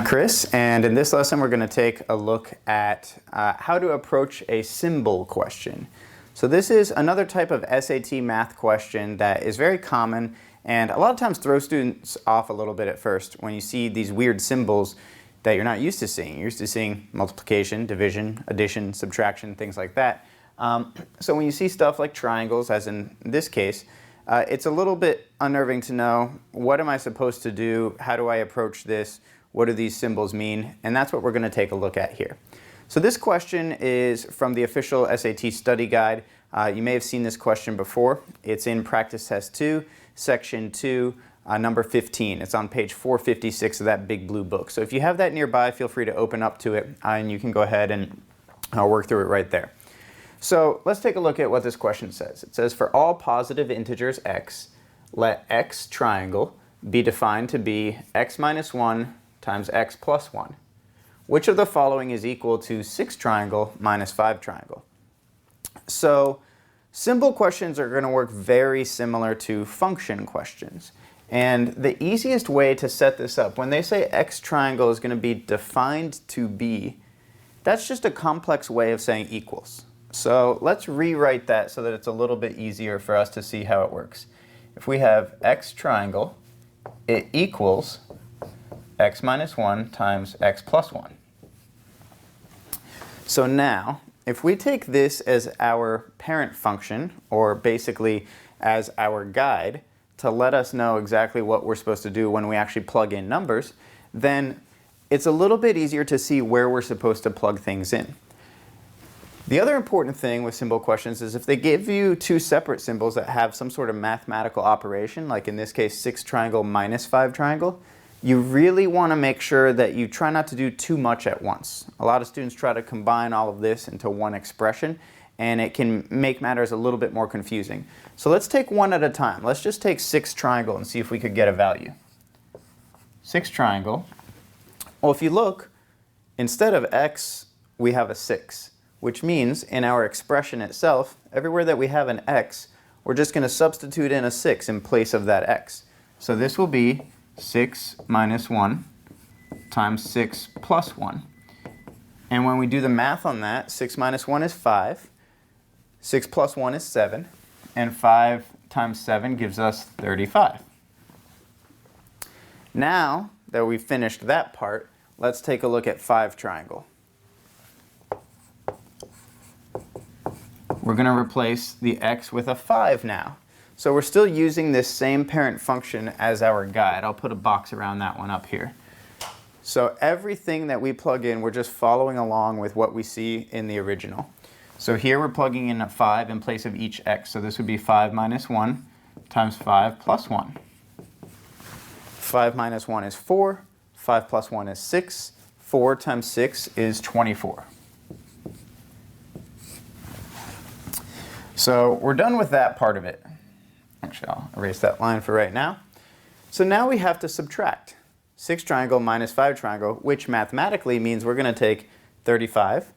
Chris, and in this lesson we're going to take a look at how to approach a symbol question. So this is another type of SAT math question that is very common and a lot of times throws students off a little bit at first when you see these weird symbols that you're not used to seeing. You're used to seeing multiplication, division, addition, subtraction, things like that. So when you see stuff like triangles, as in this case, it's a little bit unnerving to know, what am I supposed to do? How do I approach this? What do these symbols mean? And that's what we're going to take a look at here. So this question is from the official SAT study guide. You may have seen this question before. It's in Practice Test 2, Section 2, number 15. It's on page 456 of that big blue book. So if you have that nearby, feel free to open up to it and you can go ahead and work through it right there. So let's take a look at what this question says. It says, for all positive integers x, let x triangle be defined to be x minus 1 times x plus 1. Which of the following is equal to 6 triangle minus 5 triangle? So symbol questions are going to work very similar to function questions. And the easiest way to set this up, when they say x triangle is going to be defined to be, that's just a complex way of saying equals. So let's rewrite that so that it's a little bit easier for us to see how it works. If we have x triangle, it equals x minus 1 times x plus 1. So now, if we take this as our parent function, or basically as our guide, to let us know exactly what we're supposed to do when we actually plug in numbers, then it's a little bit easier to see where we're supposed to plug things in. The other important thing with symbol questions is if they give you two separate symbols that have some sort of mathematical operation, like in this case 6 triangle minus 5 triangle, you really want to make sure that you try not to do too much at once. A lot of students try to combine all of this into one expression, and it can make matters a little bit more confusing. So let's take one at a time. Let's just take 6 triangle and see if we could get a value. 6 triangle. Well, if you look, instead of x, we have a 6. Which means in our expression itself, everywhere that we have an x, we're just going to substitute in a 6 in place of that x. So this will be 6 minus 1 times 6 plus 1. And when we do the math on that, 6 minus 1 is 5, 6 plus 1 is 7, and 5 times 7 gives us 35. Now that we've finished that part, let's take a look at 5 triangle. We're going to replace the x with a 5 now. So we're still using this same parent function as our guide. I'll put a box around that one up here. So everything that we plug in, we're just following along with what we see in the original. So here we're plugging in a 5 in place of each x. So this would be 5 minus 1 times 5 plus 1. 5 minus 1 is 4. 5 plus 1 is 6. 4 times 6 is 24. So we're done with that part of it. Actually, I'll erase that line for right now. So now we have to subtract 6 triangle minus 5 triangle, which mathematically means we're going to take 35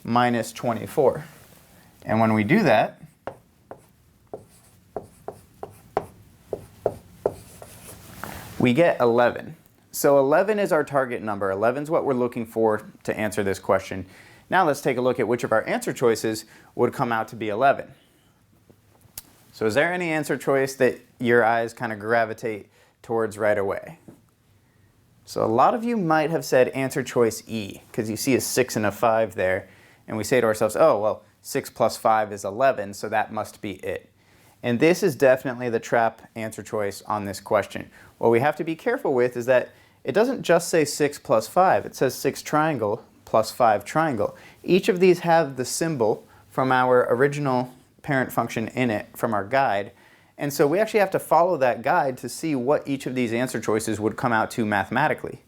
minus 24. And when we do that, we get 11. So 11 is our target number. 11 is what we're looking for to answer this question. Now let's take a look at which of our answer choices would come out to be 11. So is there any answer choice that your eyes kind of gravitate towards right away? So a lot of you might have said answer choice E, because you see a 6 and a 5 there, and we say to ourselves, oh, well, 6 plus 5 is 11, so that must be it. And this is definitely the trap answer choice on this question. What we have to be careful with is that it doesn't just say 6 plus 5, it says 6 triangle plus 5 triangle. Each of these have the symbol from our original parent function in it from our guide. And so we actually have to follow that guide to see what each of these answer choices would come out to mathematically.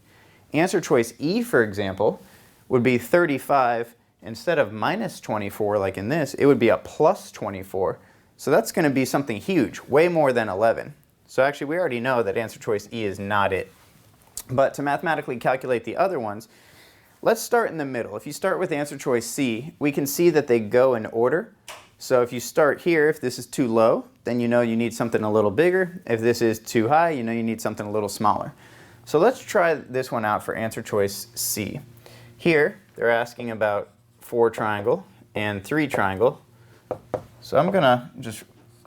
Answer choice E, for example, would be 35. Instead of minus 24 like in this, it would be a plus 24. So that's going to be something huge, way more than 11. So actually we already know that answer choice E is not it. But to mathematically calculate the other ones, let's start in the middle. If you start with answer choice C, we can see that they go in order. So if you start here, if this is too low, then you know you need something a little bigger. If this is too high, you know you need something a little smaller. So let's try this one out for answer choice C. Here, they're asking about 4 triangle and 3 triangle. So I'm gonna just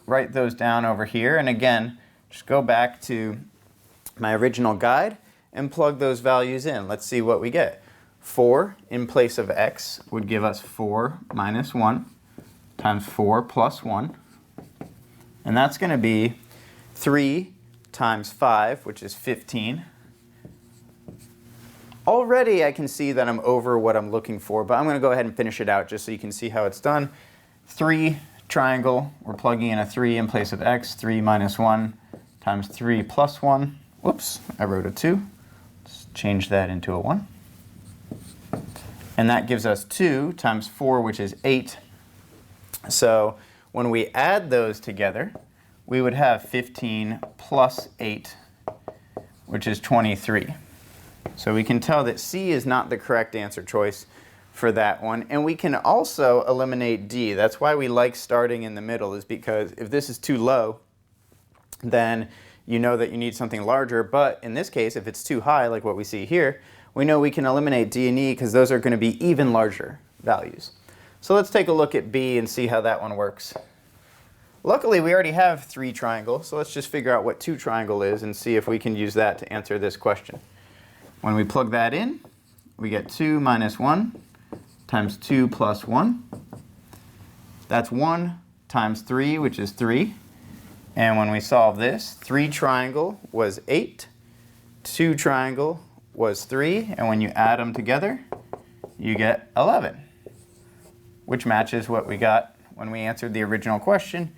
write those down over here, and again, just go back to my original guide and plug those values in. Let's see what we get. 4 in place of x would give us 4 minus 1 times 4 plus 1. And that's going to be 3 times 5, which is 15. Already I can see that I'm over what I'm looking for, but I'm going to go ahead and finish it out just so you can see how it's done. 3 triangle, we're plugging in a 3 in place of x, 3 minus 1 times 3 plus 1. Whoops, I wrote a 2. Let's change that into a 1. And that gives us 2 times 4, which is 8. So when we add those together, we would have 15 plus 8, which is 23. So we can tell that C is not the correct answer choice for that one. And we can also eliminate D. That's why we like starting in the middle, is because if this is too low, then you know that you need something larger. But in this case, if it's too high, like what we see here, we know we can eliminate D and E because those are going to be even larger values. So let's take a look at B and see how that one works. Luckily, we already have 3 triangle, so let's just figure out what 2 triangle is and see if we can use that to answer this question. When we plug that in, we get 2 minus 1 times 2 plus 1. That's 1 times 3, which is 3. And when we solve this, 3 triangle was 8, 2 triangle was 3, and when you add them together, you get 11, which matches what we got when we answered the original question.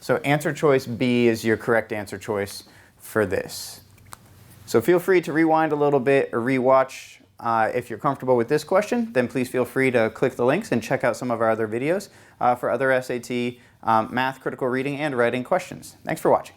So answer choice B is your correct answer choice for this. So feel free to rewind a little bit or rewatch. If you're comfortable with this question, then please feel free to click the links and check out some of our other videos for other SAT math, critical reading, and writing questions. Thanks for watching.